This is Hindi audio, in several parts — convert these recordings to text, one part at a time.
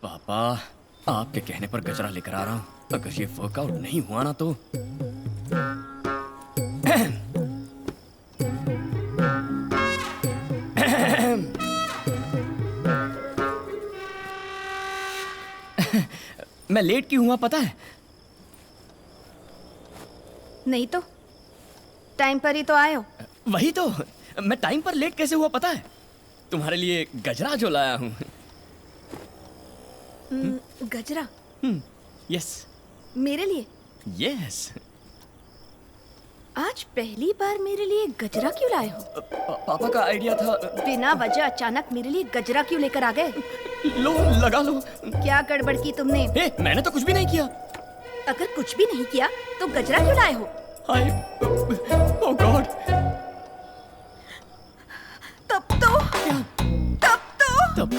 पापा, आपके कहने पर गजरा लेकर आ रहा हूँ। अगर ये वर्कआउट नहीं हुआ ना तो मैं लेट क्यों हुआ पता है? नहीं तो टाइम पर ही तो आए हो। वही तो, मैं टाइम पर लेट कैसे हुआ पता है? तुम्हारे लिए गजरा जो लाया हूँ। गजरा? यस। मेरे लिए? यस। आज पहली बार मेरे लिए गजरा क्यों लाए हो? पापा का आइडिया था। बिना वजह अचानक मेरे लिए गजरा क्यों लेकर आ गए? लो, लगा लो। क्या गड़बड़ की तुमने? मैंने तो कुछ भी नहीं किया। अगर कुछ भी नहीं किया तो गजरा क्यों लाए हो? हाय, ओह गॉड। तब तो क्या? तब तो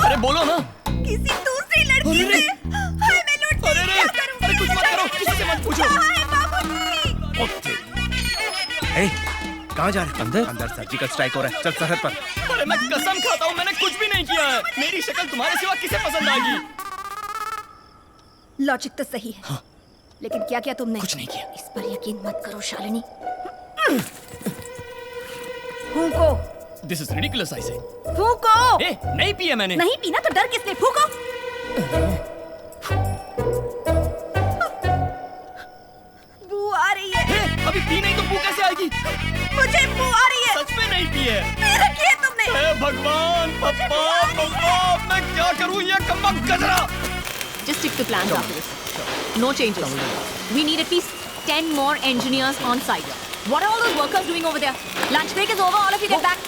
अरे बोलो ना। किसी दूसरी लड़की से। हाय मैं लूट गई। क्या करूं? अरे कुछ मत करो, किसी से मत पूछो। हाय बाबूजी। कहाँ जा रहे? अंदर सर्जिकल स्ट्राइक हो रहा है। चल सरहद पर। अरे मैं कसम खाता हूँ मैंने कुछ भी नहीं किया है। मेरी शक्ल तुम्हारे सिवा किसे पसंद आएगी? लॉजिक तो सही है। हाँ। लेकिन क्या किया तुमने? कुछ नहीं किया। इस पर यकीन मत करो शालिनी। फूंको। This is ridiculous I say. फूंको। नहीं पिया मैंने। नहीं पीना तो डर किसने? फूंको। बू आ रही है। अभी पी नहीं तो बू कैसे आएगी? मुझे बू आ रही है। सच में नहीं पी है। मेरा किया तुमने। हे भगवान, पप्पा, मैं क्या करूं? ये कम्बक गजरा। Just stick to plans after this. No changes. We need at least 10 more engineers on site. What are all those workers doing over there? Lunch break is over. All of you get back.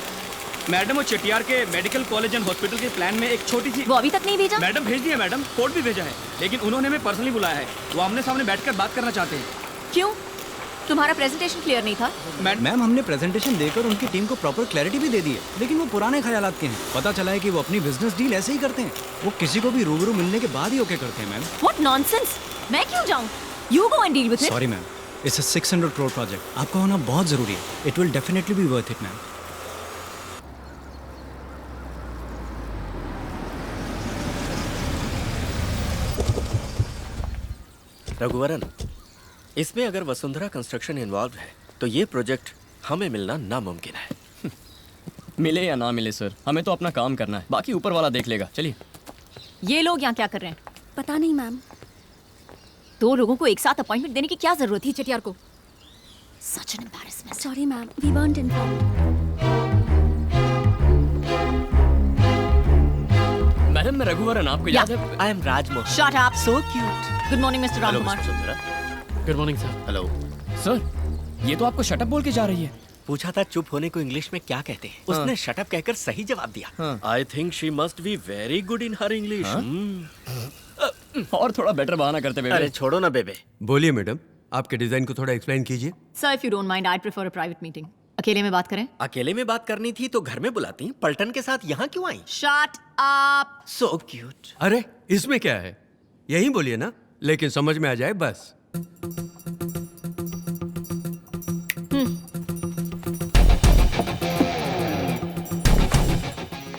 Madam, वो चटियार के मेडिकल कॉलेज एंड हॉस्पिटल के प्लान में एक छोटी सी। वो अभी तक नहीं भेजा? मैडम भेज दिया मैडम, कोड भी भेजा है, लेकिन उन्होंने हमें पर्सनली बुलाया है। वो आमने सामने बैठकर बात करना चाहते हैं। क्यों? तुम्हारा प्रेजेंटेशन क्लियर नहीं था? मैम, हमने प्रेजेंटेशन देकर उनकी टीम को प्रॉपर क्लैरिटी भी दे दी है, लेकिन वो पुराने ख्यालात के हैं। पता चला है कि वो अपनी बिजनेस डील ऐसे ही करते हैं। वो किसी को भी रूबरू मिलने के बाद ही ओके करते हैं मैम। What nonsense! मैं क्यों जाऊं? You go and deal with it. Sorry ma'am, it's a 600 crore project. आपका होना बहुत जरूरी है। It will definitely be worth it ma'am. Raghuvaran, इसमें अगर वसुंधरा कंस्ट्रक्शन इन्वॉल्व है तो ये प्रोजेक्ट हमें मिलना नामुमकिन है। मिले या ना मिले सर, हमें तो अपना काम करना है, बाकी ऊपर वाला देख लेगा। चलिए। ये लोग यहाँ क्या कर रहे हैं? पता नहीं मैम। 2 लोगों को एक साथ अपॉइंटमेंट देने की क्या जरूरत थी चटियार को? Such an embarrassment. Sorry ma'am, we weren't informed. Madam, मैं रघुवरन, आपको याद है? I am Rajmohan. Shut up. So cute. Good morning, Mr. Ramkumar. Good morning sir. Hello. Sir, ये तो आपको शटअप बोल के जा रही है। पूछा था चुप होने को इंग्लिश में क्या कहते हैं, उसने शटअप कहकर सही जवाब दिया। I think she must be very good in her English. और थोड़ा बेटर बहाना करते बेबे। अरे छोड़ो ना बेबे। बोलिए मैडम, आपके डिजाइन को थोड़ा एक्सप्लेन कीजिए। Sir, if you don't mind, I'd prefer a private meeting. अकेले में बात करें? अकेले में बात करनी थी तो घर में बुलाती, पलटन के साथ यहाँ क्यों आई? Shut up. So cute. अरे इसमें क्या है, यही बोलिए ना, लेकिन समझ में आ जाए बस।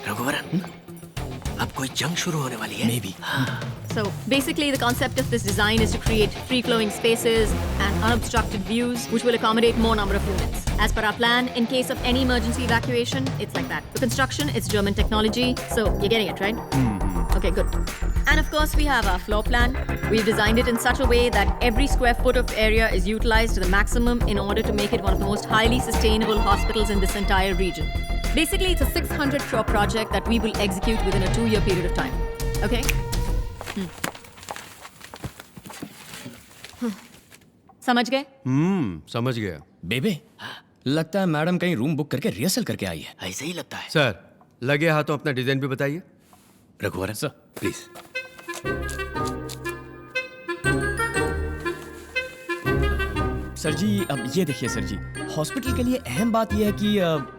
रघुवरन, अब कोई जंग शुरू होने वाली है। Maybe. So basically the concept of this design is to create free-flowing spaces and unobstructed views which will accommodate more number of units. As per our plan, in case of any emergency evacuation, it's like that. The construction, it's German technology, so you're getting it, right? Okay, good. And of course we have our floor plan. We've designed it in such a way that every square foot of area is utilized to the maximum in order to make it one of the most highly sustainable hospitals in this entire region. Basically, it's a 600 crore project that we will execute within a 2-year period of time. Okay? समझ गए? समझ गया। बेबे, लगता है मैडम कहीं रूम बुक करके रिहर्सल करके आई है। ऐसे ही लगता है। सर, लगे हाथों अपना डिजाइन भी बताइए। Raghuvaran sir, please. सर जी, अब ये देखिए सर जी, हॉस्पिटल के लिए अहम बात यह है कि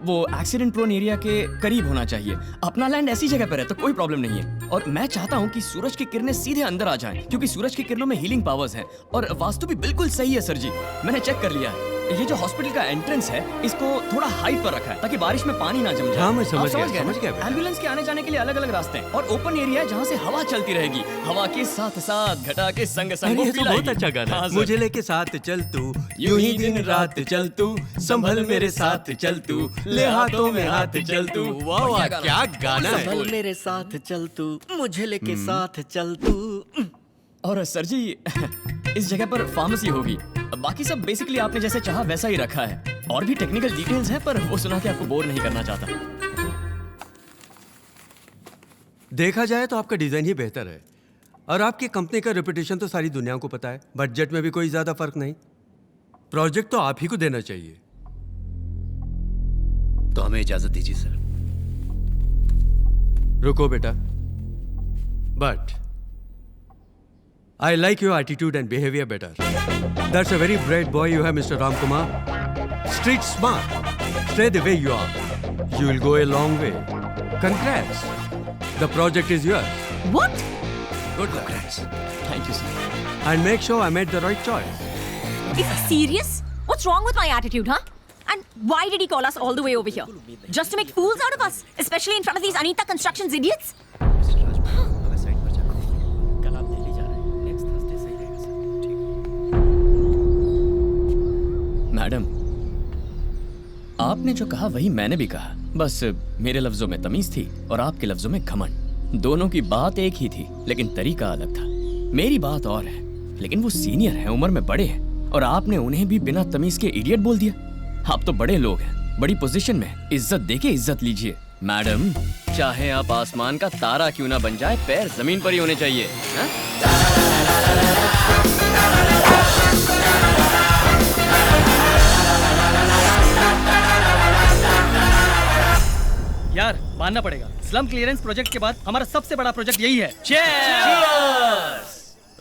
वो एक्सीडेंट प्रोन एरिया के करीब होना चाहिए। अपना लैंड ऐसी जगह पर है तो कोई प्रॉब्लम नहीं है। और मैं चाहता हूँ कि सूरज की किरणें सीधे अंदर आ जाएं, क्योंकि सूरज की किरणों में हीलिंग पावर्स हैं। और वास्तु भी बिल्कुल सही है सर जी, मैंने चेक कर लिया है। ये जो हॉस्पिटल का एंट्रेंस है इसको थोड़ा हाइट पर रखा है ताकि बारिश में पानी ना जम जाए। हाँ, मैं आप समझ गया, गए ना? समझ गया बेटा। एम्बुलेंस के आने जाने के लिए अलग अलग रास्ते हैं और ओपन एरिया है जहाँ से हवा चलती रहेगी। हवा के साथ साथ घटा के संग संग अरे ये तो बहुत अच्छा गाना है। मुझे लेके साथ चल तू, यूं ही दिन रात चल तू, संभल मेरे साथ चल तू, ले हाथों में हाथ चल तू। वाह वाह, क्या गाना है। संभल मेरे साथ चल तू, मुझे लेके साथ चल तू। और सर जी इस जगह पर फार्मेसी होगी। बाकी सब बेसिकली आपने जैसे चाहा वैसा ही रखा है। और भी टेक्निकल डिटेल्स हैं पर वो सुना के आपको बोर नहीं करना चाहता। देखा जाए तो आपका डिजाइन ही बेहतर है और आपकी कंपनी का रेपुटेशन तो सारी दुनिया को पता है। बजट में भी कोई ज्यादा फर्क नहीं। प्रोजेक्ट तो आप ही को देना चाहिए। तो हमें इजाजत दीजिए सर। रुको बेटा, but I like your attitude and behavior better. That's a very bright boy you have, Mr. Ram Kumar. Street smart. Stay the way you are. You will go a long way. Congrats. The project is yours. What? Good luck. Thank you sir. And make sure I made the right choice. Is he serious? What's wrong with my attitude, huh? And why did he call us all the way over here? Just to make fools out of us? Especially in front of these Anita Constructions idiots? कल आप दिल्ली जा रहे हैं, नेक्स्ट थर्सडे सही रहेगा सर। ठीक। मैडम आपने जो कहा वही मैंने भी कहा, बस मेरे लफ्जों में तमीज थी और आपके लफ्जों में घमंड। दोनों की बात एक ही थी लेकिन तरीका अलग था। मेरी बात और है लेकिन वो सीनियर हैं, उम्र में बड़े हैं और आपने उन्हें भी बिना तमीज के इडियट बोल दिया। आप तो बड़े लोग हैं, बड़ी पोजीशन में, इज्जत देके इज्जत लीजिए। मैडम चाहे आप आसमान का तारा क्यों ना बन जाए, पैर जमीन पर ही होने चाहिए। हा? यार मानना पड़ेगा, स्लम क्लियरेंस प्रोजेक्ट के बाद हमारा सबसे बड़ा प्रोजेक्ट यही है।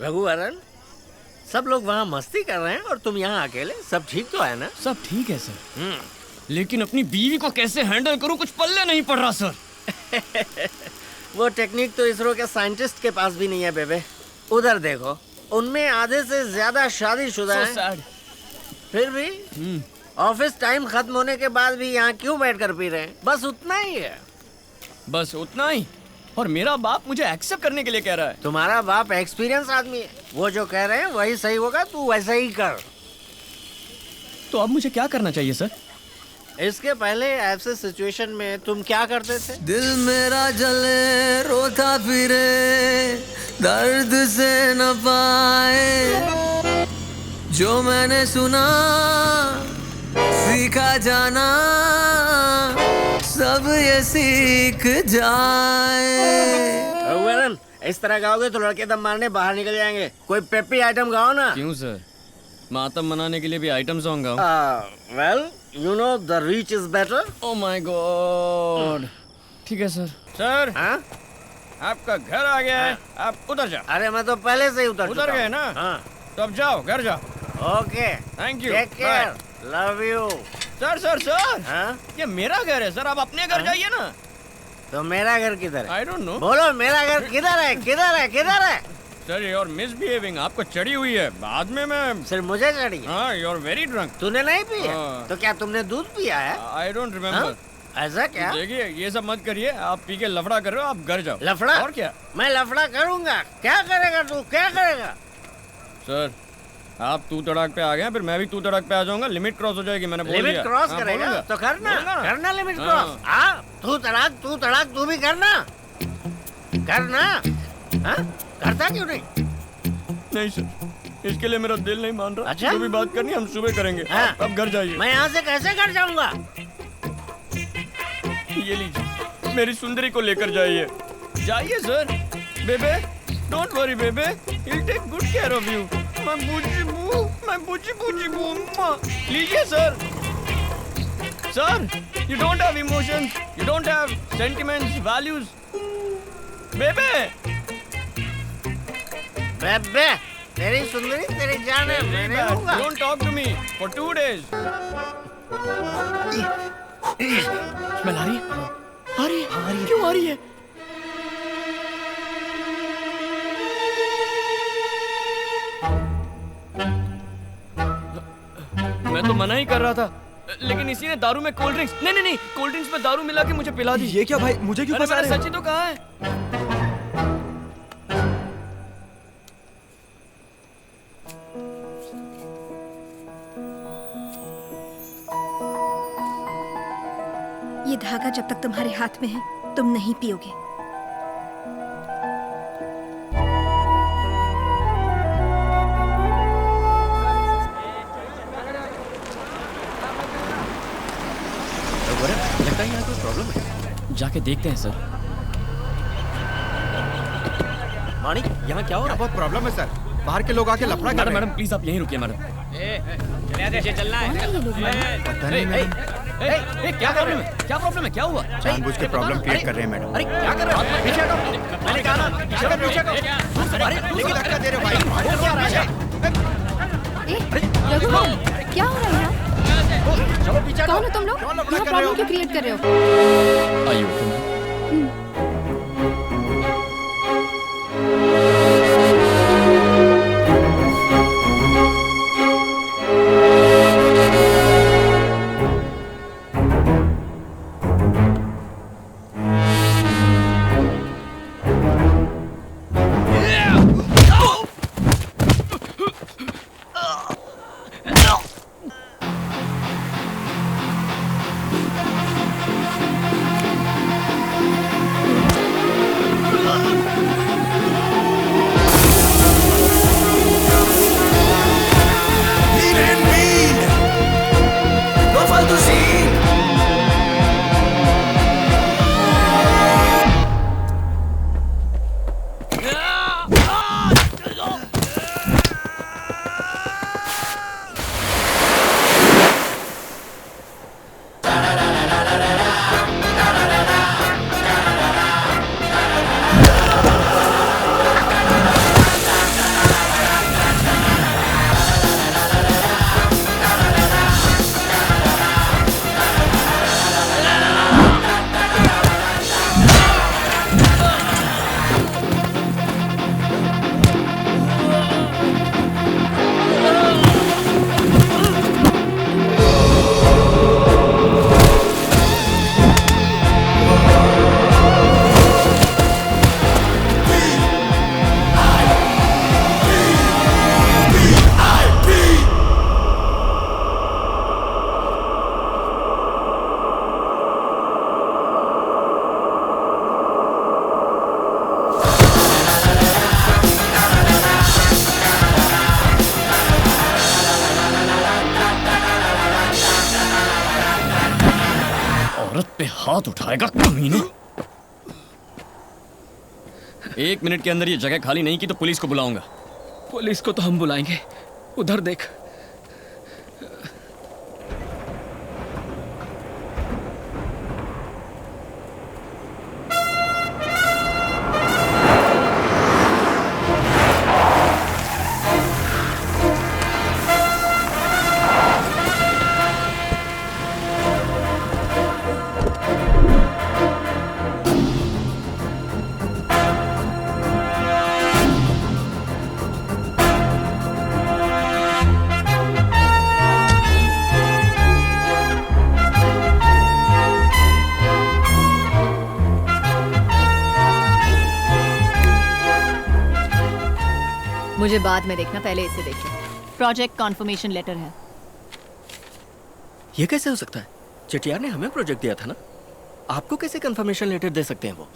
रघुवरन, सब लोग वहाँ मस्ती कर रहे हैं और तुम यहाँ अकेले। सब ठीक तो है ना? सब ठीक है सर, लेकिन अपनी बीवी को कैसे हैंडल करूं कुछ पल्ले नहीं पड़ रहा सर। वो टेक्निक तो इसरो के साइंटिस्ट के पास भी नहीं है बेबे। उधर देखो, उनमें आधे से ज्यादा शादीशुदा So हैं। sad. फिर भी ऑफिस टाइम खत्म होने के बाद भी यहाँ क्यों बैठकर पी रहे हैं? बस उतना ही है। बस उतना ही? और मेरा बाप मुझे एक्सेप्ट करने के लिए कह रहा है। तुम्हारा बाप एक्सपीरियंस आदमी है, वो जो कह रहे हैं वही सही होगा, तू वैसा ही कर। तो अब मुझे क्या करना चाहिए सर? इसके पहले ऐसे सिचुएशन में तुम क्या करते थे? दिल मेरा जले रोता फिरे दर्द से न पाए, जो मैंने सुना सीखा जाना सब ये सीख जाए। रघुवरन, इस तरह गाओगे तो लड़के दम मारने बाहर निकल जाएंगे। कोई पेपी आइटम गाओ ना। क्यों सर? मातम मनाने के लिए भी आइटम सॉन्ग गाओ? Well you know the reach is better. Oh my God. ठीक है सर। सर हाँ? आपका घर आ गया है, आप उतर जाओ। अरे मैं तो पहले से ही उतर गए ना? हाँ। तो अब जाओ, घर जाओ। Okay, thank you. Take care, love you. Sir sir sir, हाँ? ये मेरा घर है सर, आप अपने घर जाइए ना। तो मेरा घर किधर है? I don't know. बोलो मेरा घर किधर है? किधर है? किधर है? सर यू आर मिसबिहेविंग, आपको चढ़ी हुई है। बाद में मैं सिर्फ मुझे चढ़ी है? हाँ, यू आर वेरी ड्रंक। तूने नहीं पिया? हाँ। तो क्या तुमने दूध पिया है? I don't remember. ऐसा क्या? देखिए ये सब मत करिए, आप पी के लफड़ा कर रहे हो, आप घर जाओ। लफड़ा? और क्या? मैं लफड़ा करूंगा। क्या करेगा तू? क्या करेगा? सर आप तू तड़ाक पे आ गए, फिर मैं भी तू तड़ाक पे आ जाऊंगा। लिमिट क्रॉस हो जाएगी, मैंने बोल दिया। लिमिट क्रॉस हाँ, करेगा बोलूंगा। तो करना। बोलूंगा ना। करना लिमिट हाँ। क्रॉस। हाँ, तू तड़ाक तू भी करना। करना। हाँ? करता क्यों नहीं? नहीं सर, इसके लिए मेरा दिल नहीं मान रहा। अच्छा? जो भी बात करनी है हम सुबह करेंगे। हाँ। अब घर जाइए। मैं यहाँ से कैसे घर जाऊंगा? ये लीजिए, मेरी सुंदरी को लेकर जाइए। जाइए सर। बेबे डोंट वरी बेबे, he'll take good care of you. मैं बूजी बू। लीजिए sir. Sir, you don't have emotions, you don't have sentiments, values. बेबे बेबे, तेरी सुंदरी तेरी जान है, मैं नहीं लूंगा। don't talk to me for 2 days. Smell आ रही है? आ रही है? क्यों आ रही है? मैं तो मना ही कर रहा था, लेकिन इसी ने दारू में कोल्ड ड्रिंक्स, नहीं, कोल्ड ड्रिंक्स में दारू मिला के मुझे पिला दी। ये क्या भाई, मुझे क्यों फंसा रहे हो? सच ही तो कहा है। ये धागा जब तक तुम्हारे हाथ में है, तुम नहीं पियोगे। लगता है यहाँ कोई प्रॉब्लम है, जाके देखते हैं सर। माणिक, यहाँ क्या हो रहा है? बहुत प्रॉब्लम है सर, बाहर के लोग आके लफड़ा कर रहे हैं। मैडम प्लीज आप यहीं रुकिए मैडम। चलना है। पता नहीं मैडम। क्या प्रॉब्लम है? क्या प्रॉब्लम है? क्या हुआ? जानबूझ के प्रॉब्लम क्रिएट कर रहे हैं मैडम। अरे क्या कर रहे हो? पीछे हटो। मैंने कहा ना पीछे हटो। अरे लेकिन धक्का दे रहे हो भाई। रघुराम, क्या हो रहा है यहाँ? चलो पीछे। कौन हो तुम लोग? यहाँ प्रॉब्लम क्यों क्रिएट कर रहे हो? आइए। पे हाथ उठाएगा कमीने। 1 मिनट के अंदर ये जगह खाली नहीं की तो पुलिस को बुलाऊंगा। पुलिस को तो हम बुलाएंगे, उधर देख। मुझे बाद में देखना, पहले इसे देखो। प्रोजेक्ट कॉन्फर्मेशन लेटर है। ये कैसे हो सकता है? चटियार ने हमें प्रोजेक्ट दिया था ना, आपको कैसे कंफर्मेशन लेटर दे सकते हैं वो?